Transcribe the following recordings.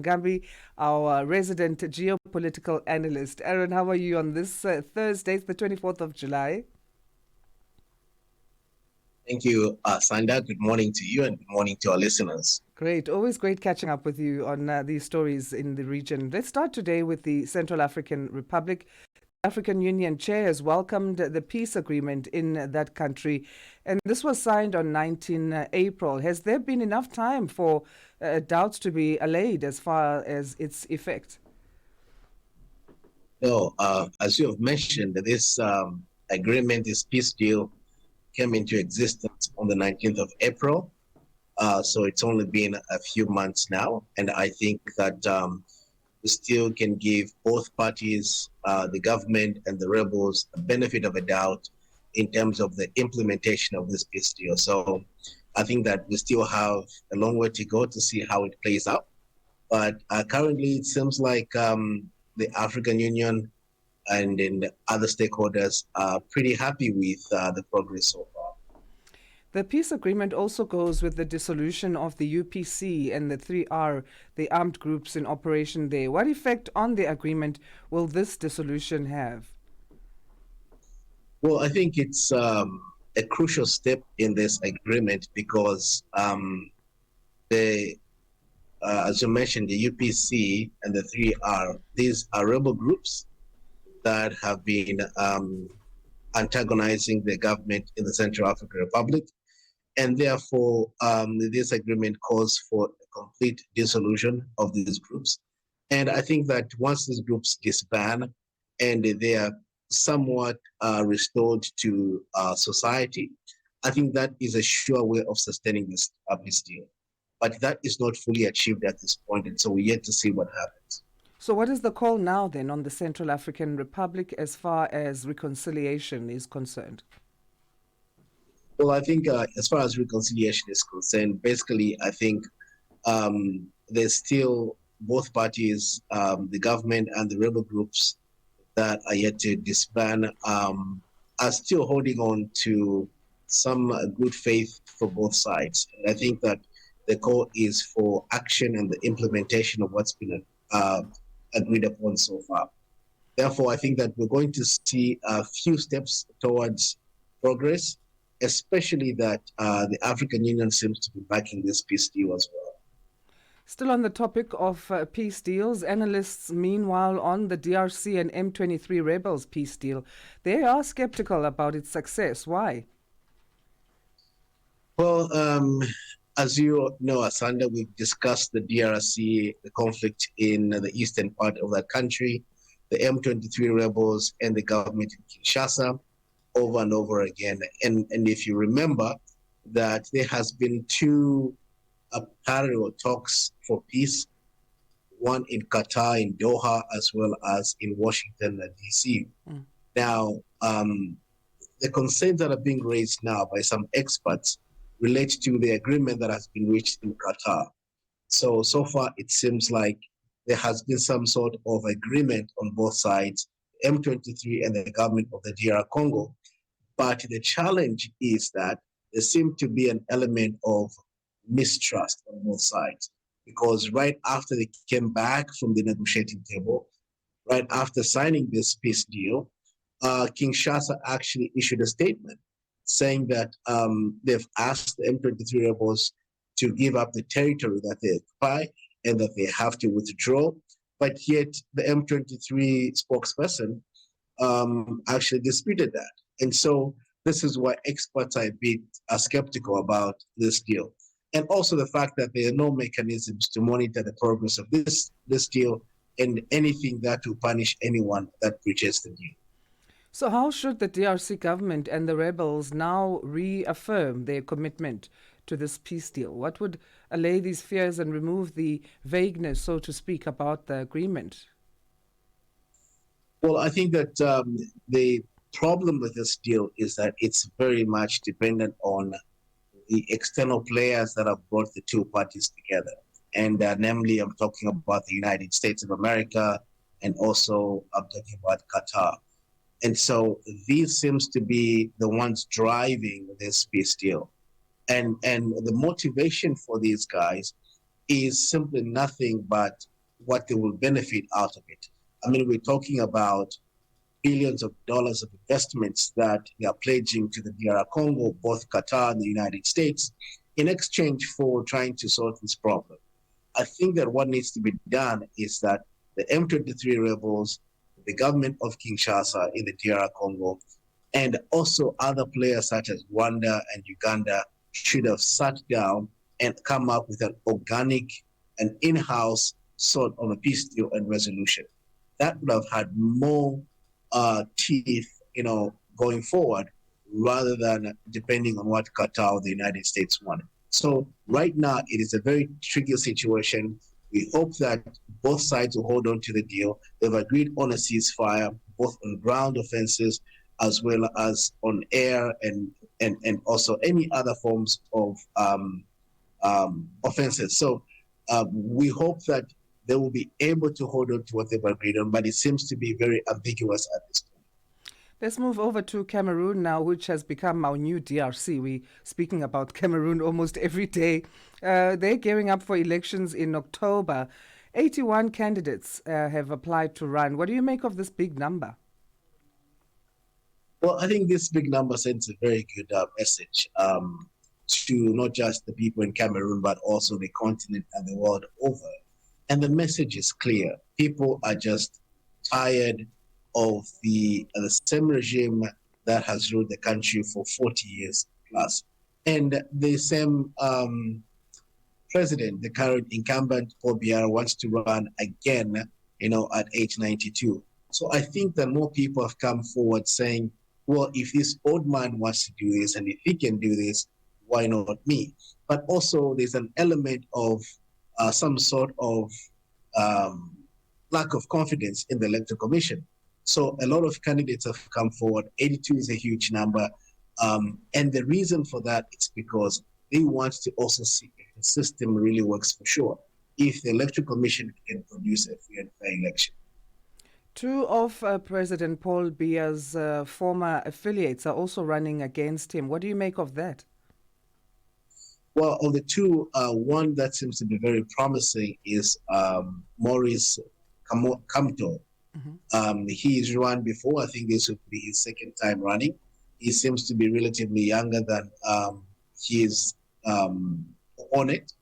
Ngambi, our resident geopolitical analyst. Aaron, how are you on this Thursday, the 24th of July? Thank you, Asanda. Good morning to you and good morning to our listeners. Great. Always great catching up with you on these stories in the region. Let's start today with the Central African Republic. African Union chair has welcomed the peace agreement in that country, and this was signed on 19 April. Has there been enough time for doubts to be allayed as far as its effect? No, as you have mentioned, this agreement, this peace deal, came into existence on the 19th of April. So it's only been a few months now, and I think that we still can give both parties, the government and the rebels, a benefit of a doubt in terms of the implementation of this peace deal. So I think that we still have a long way to go to see how it plays out. But currently, it seems like the African Union and then the other stakeholders are pretty happy with the progress so far. The peace agreement also goes with the dissolution of the UPC and the 3R, the armed groups in operation there. What effect on the agreement will this dissolution have? Well, I think it's a crucial step in this agreement because the as you mentioned, the UPC and the 3R, these are rebel groups that have been antagonizing the government in the Central African Republic. And therefore, this agreement calls for a complete dissolution of these groups. And I think that once these groups disband and they are somewhat restored to society, I think that is a sure way of sustaining this peace deal. But that is not fully achieved at this point, and so we're yet to see what happens. So, what is the call now then on the Central African Republic as far as reconciliation is concerned? Well, I think as far as reconciliation is concerned, basically, I think there's still both parties, the government and the rebel groups that are yet to disband, are still holding on to some good faith for both sides. And I think that the call is for action and the implementation of what's been agreed upon so far. Therefore, I think that we're going to see a few steps towards progress, especially that the African Union seems to be backing this peace deal as well. Still on the topic of peace deals, analysts, meanwhile, on the DRC and M23 rebels peace deal, they are skeptical about its success. Why? Well, as you know, Asanda, we've discussed the DRC, the conflict in the eastern part of that country, the M23 rebels and the government in Kinshasa over and over again. And if you remember that there has been two parallel talks for peace, one in Qatar, in Doha, as well as in Washington, D.C. Mm. Now, the concerns that are being raised now by some experts relate to the agreement that has been reached in Qatar. So far, it seems like there has been some sort of agreement on both sides, M23 and the government of the DR Congo. But the challenge is that there seems to be an element of mistrust on both sides, because right after they came back from the negotiating table, right after signing this peace deal, Kinshasa actually issued a statement saying that they've asked the M23 rebels to give up the territory that they occupy and that they have to withdraw. But yet the M23 spokesperson actually disputed that. And so this is why experts are a bit skeptical about this deal. And also the fact that there are no mechanisms to monitor the progress of this deal and anything that will punish anyone that breaches the deal. So how should the DRC government and the rebels now reaffirm their commitment to this peace deal? What would allay these fears and remove the vagueness, so to speak, about the agreement? Well, I think that the problem with this deal is that it's very much dependent on the external players that have brought the two parties together. And namely, I'm talking about the United States of America, and also I'm talking about Qatar. And so these seems to be the ones driving this peace deal. And the motivation for these guys is simply nothing but what they will benefit out of it. I mean, we're talking about billions of dollars of investments that they are pledging to the DR Congo, both Qatar and the United States, in exchange for trying to solve this problem. I think that what needs to be done is that the M23 rebels, the government of Kinshasa in the DR Congo, and also other players such as Rwanda and Uganda should have sat down and come up with an organic and in-house sort of a peace deal and resolution. That would have had more teeth, going forward, rather than depending on what Qatar or the United States wanted. So right now, it is a very tricky situation. We hope that both sides will hold on to the deal. They've agreed on a ceasefire, both on ground offenses as well as on air and also any other forms of offenses. So we hope that they will be able to hold on to what they've agreed on, but it seems to be very ambiguous at this point. Let's move over to Cameroon now, which has become our new DRC. We're speaking about Cameroon almost every day. They're gearing up for elections in October. 81 candidates have applied to run. What do you make of this big number? Well, I think this big number sends a very good message to not just the people in Cameroon, but also the continent and the world over. And the message is clear. People are just tired of the same regime that has ruled the country for 40 years plus. And the same president, the current incumbent, Paul Biya, wants to run again, at age 92. So I think that more people have come forward saying, well, if this old man wants to do this and if he can do this, why not me? But also there's an element of some sort of lack of confidence in the Electoral Commission. So a lot of candidates have come forward. 82 is a huge number. And the reason for that is because they want to also see if the system really works for sure, if the Electoral Commission can produce a free and fair election. Two of President Paul Biya's former affiliates are also running against him. What do you make of that? Well, of the two, one that seems to be very promising is Maurice Kamto. He's run before. I think this would be his second time running. He seems to be relatively younger than his opponent.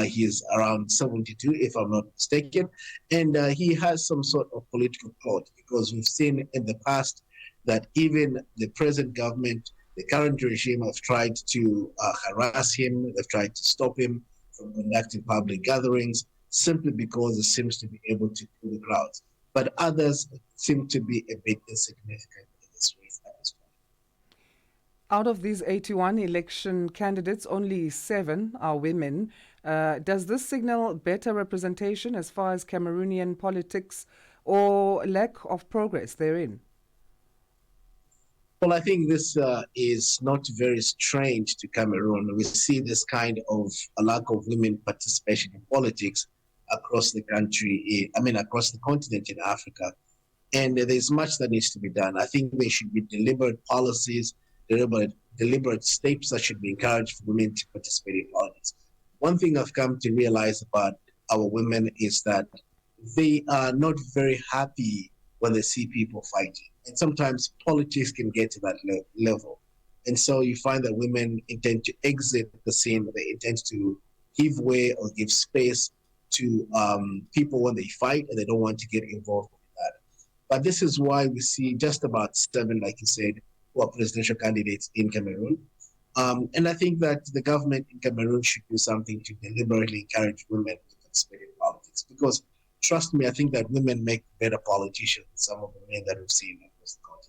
He's around 72, if I'm not mistaken. And he has some sort of political clout because we've seen in the past that even the present government, the current regime, have tried to harass him. They've tried to stop him from conducting public gatherings simply because he seems to be able to pull the crowds. But others seem to be a bit insignificant in this race at this point. Out of these 81 election candidates, only 7 are women. Does this signal better representation as far as Cameroonian politics or lack of progress therein? Well, I think this is not very strange to Cameroon. We see this kind of a lack of women participation in politics across the country, across the continent in Africa. And there's much that needs to be done. I think there should be deliberate policies, deliberate steps that should be encouraged for women to participate in politics. One thing I've come to realize about our women is that they are not very happy when they see people fighting. And sometimes politics can get to that level. And so you find that women intend to exit the scene, they intend to give way or give space to people when they fight, and they don't want to get involved in that. But this is why we see just about 7, like you said, who are presidential candidates in Cameroon. And I think that the government in Cameroon should do something to deliberately encourage women to participate in politics. Because trust me, I think that women make better politicians than some of the men that we've seen across the continent.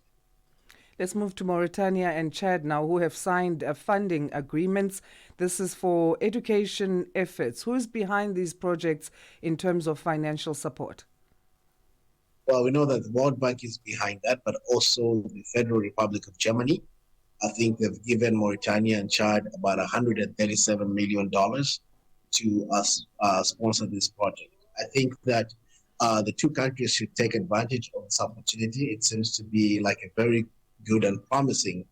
Let's move to Mauritania and Chad now, who have signed funding agreements. This is for education efforts. Who is behind these projects in terms of financial support? Well, we know that the World Bank is behind that, but also the Federal Republic of Germany. I think they've given Mauritania and Chad about $137 million to sponsor this project. I think that the two countries should take advantage of this opportunity. It seems to be like a very good and promising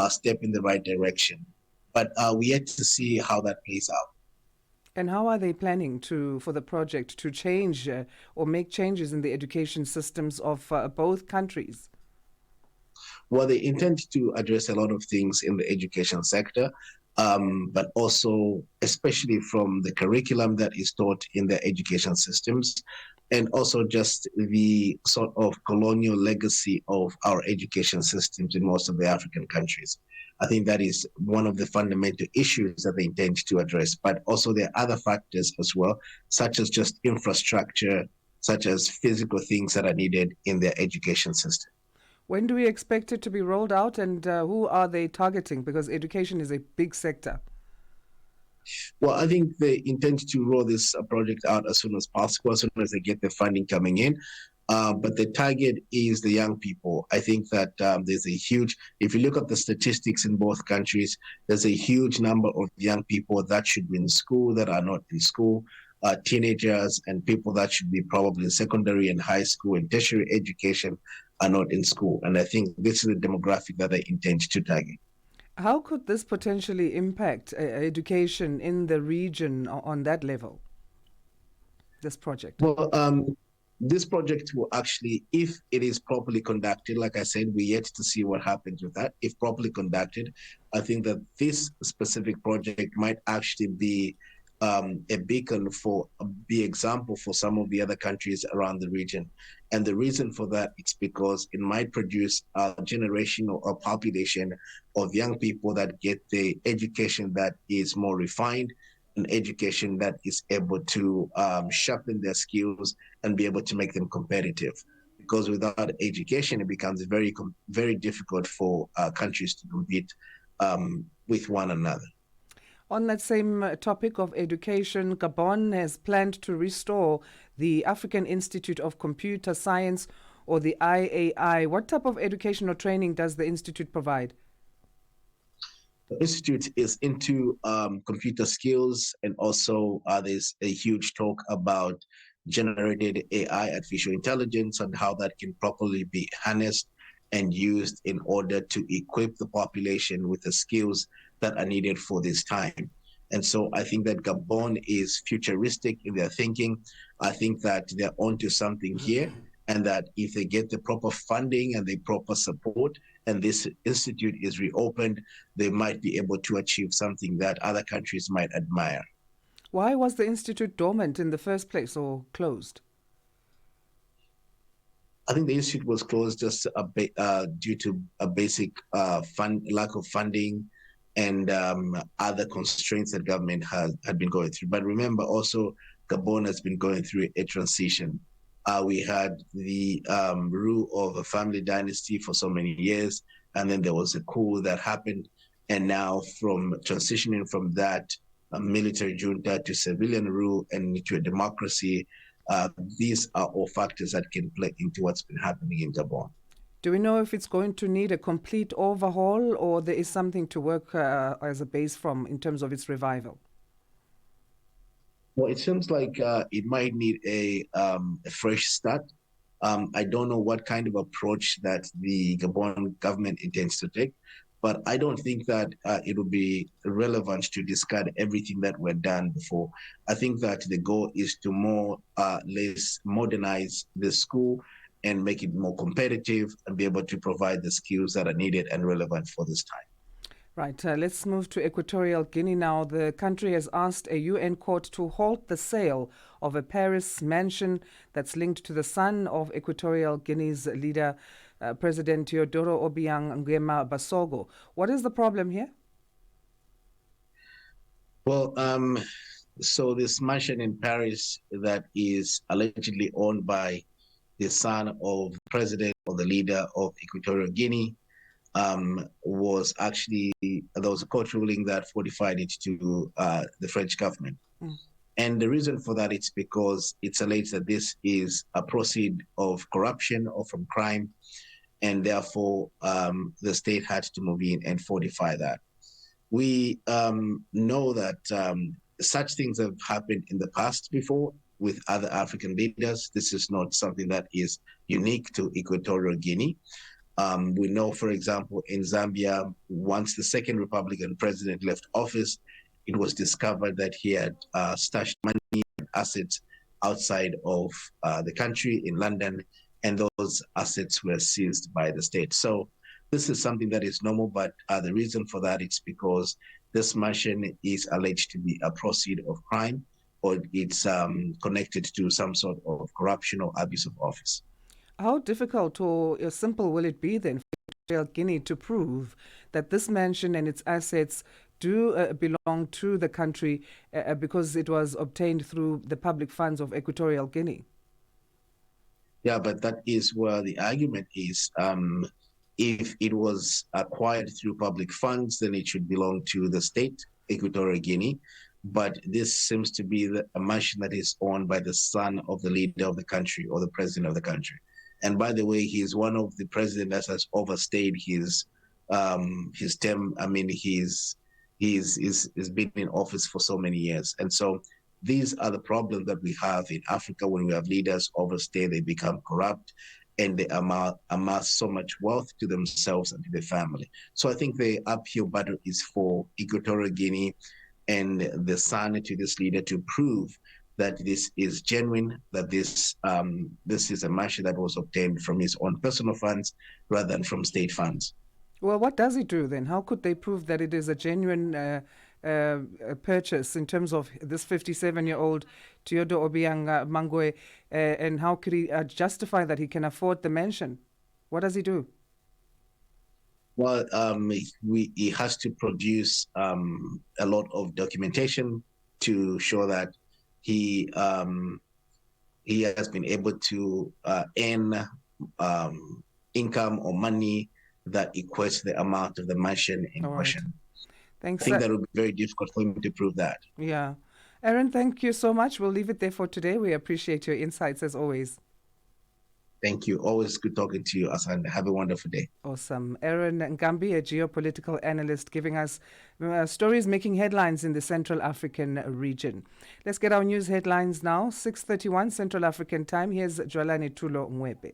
step in the right direction. But we yet to see how that plays out. And how are they planning for the project to change or make changes in the education systems of both countries? Well, they intend to address a lot of things in the education sector, but also, especially from the curriculum that is taught in the education systems, and also just the sort of colonial legacy of our education systems in most of the African countries. I think that is one of the fundamental issues that they intend to address, but also there are other factors as well, such as just infrastructure, such as physical things that are needed in their education system. When do we expect it to be rolled out, and who are they targeting? Because education is a big sector. Well, I think they intend to roll this project out as soon as possible, as soon as they get the funding coming in. But the target is the young people. I think that there's a huge, if you look at the statistics in both countries, there's a huge number of young people that should be in school that are not in school, teenagers and people that should be probably in secondary and high school and tertiary education are not in school. And I think this is the demographic that they intend to target. How could this potentially impact education in the region on that level, this project? Well, this project will actually, if it is properly conducted, like I said, we're yet to see what happens with that. If properly conducted, I think that this specific project might actually be a beacon for be example for some of the other countries around the region. And the reason for that is because it might produce a generation or a population of young people that get the education that is more refined, an education that is able to sharpen their skills and be able to make them competitive. Because without education, it becomes very difficult for countries to compete with one another. On that same topic of education, Gabon has planned to restore the African Institute of Computer Science, or the IAI. What type of education or training does the institute provide? The institute is into computer skills, and also there's a huge talk about generated AI, artificial intelligence, and how that can properly be harnessed and used in order to equip the population with the skills that are needed for this time. And so I think that Gabon is futuristic in their thinking. I think that they're onto something here, and that if they get the proper funding and the proper support, and this institute is reopened, they might be able to achieve something that other countries might admire. Why was the institute dormant in the first place or closed? I think the institute was closed just due to a basic lack of funding and other constraints that government had been going through. But remember, also Gabon has been going through a transition. We had the rule of a family dynasty for so many years, and then there was a coup that happened, and now from transitioning from that military junta to civilian rule and to a democracy, these are all factors that can play into what's been happening in Gabon. Do we know if it's going to need a complete overhaul, or there is something to work as a base from in terms of its revival? Well, it seems like it might need a fresh start. I don't know what kind of approach that the Gabon government intends to take, but I don't think that it will be relevant to discard everything that were done before. I think that the goal is to more less modernize the school and make it more competitive and be able to provide the skills that are needed and relevant for this time. Right, let's move to Equatorial Guinea now. The country has asked a UN court to halt the sale of a Paris mansion that's linked to the son of Equatorial Guinea's leader, President Teodoro Obiang Nguema Basogo. What is the problem here? Well, so this mansion in Paris that is allegedly owned by the son of the president or the leader of Equatorial Guinea was actually, there was a court ruling that fortified it to the French government. Mm. And the reason for that is because it's alleged that this is a proceed of corruption or from crime, and therefore the state had to move in and fortify that. We know that such things have happened in the past before with other African leaders. This is not something that is unique to Equatorial Guinea. We know, for example, in Zambia, once the second Republican president left office, it was discovered that he had stashed money and assets outside of the country in London, and those assets were seized by the state. So this is something that is normal, but the reason for that is because this mansion is alleged to be a proceed of crime, or it's connected to some sort of corruption or abuse of office. How difficult or simple will it be then for Equatorial Guinea to prove that this mansion and its assets do belong to the country because it was obtained through the public funds of Equatorial Guinea? Yeah, but that is where the argument is. If it was acquired through public funds, then it should belong to the state, Equatorial Guinea. But this seems to be a mansion that is owned by the son of the leader of the country or the president of the country. And by the way, he is one of the presidents that has overstayed his term. I mean, he's been in office for so many years, and so these are the problems that we have in Africa when we have leaders overstay, they become corrupt, and they amass so much wealth to themselves and to their family. So I think the uphill battle is for Equatorial Guinea and the son to this leader to prove that this is genuine, that this is a mansion that was obtained from his own personal funds rather than from state funds. Well, what does it do then? How could they prove that it is a genuine purchase in terms of this 57-year-old Teodoro Obiang Mangwe, and how could he justify that he can afford the mansion? What does he do? Well, he has to produce a lot of documentation to show that he he has been able to earn income or money that equates the amount of the mansion in All right. question. I Thanks. think that would be very difficult for him to prove that. Yeah. Aaron, thank you so much. We'll leave it there for today. We appreciate your insights as always. Thank you. Always good talking to you, Asanda. Have a wonderful day. Awesome. Aaron Ngambi, a geopolitical analyst, giving us stories making headlines in the Central African region. Let's get our news headlines now. 6:31 Central African time. Here's Jwalani Tulo Mwebe.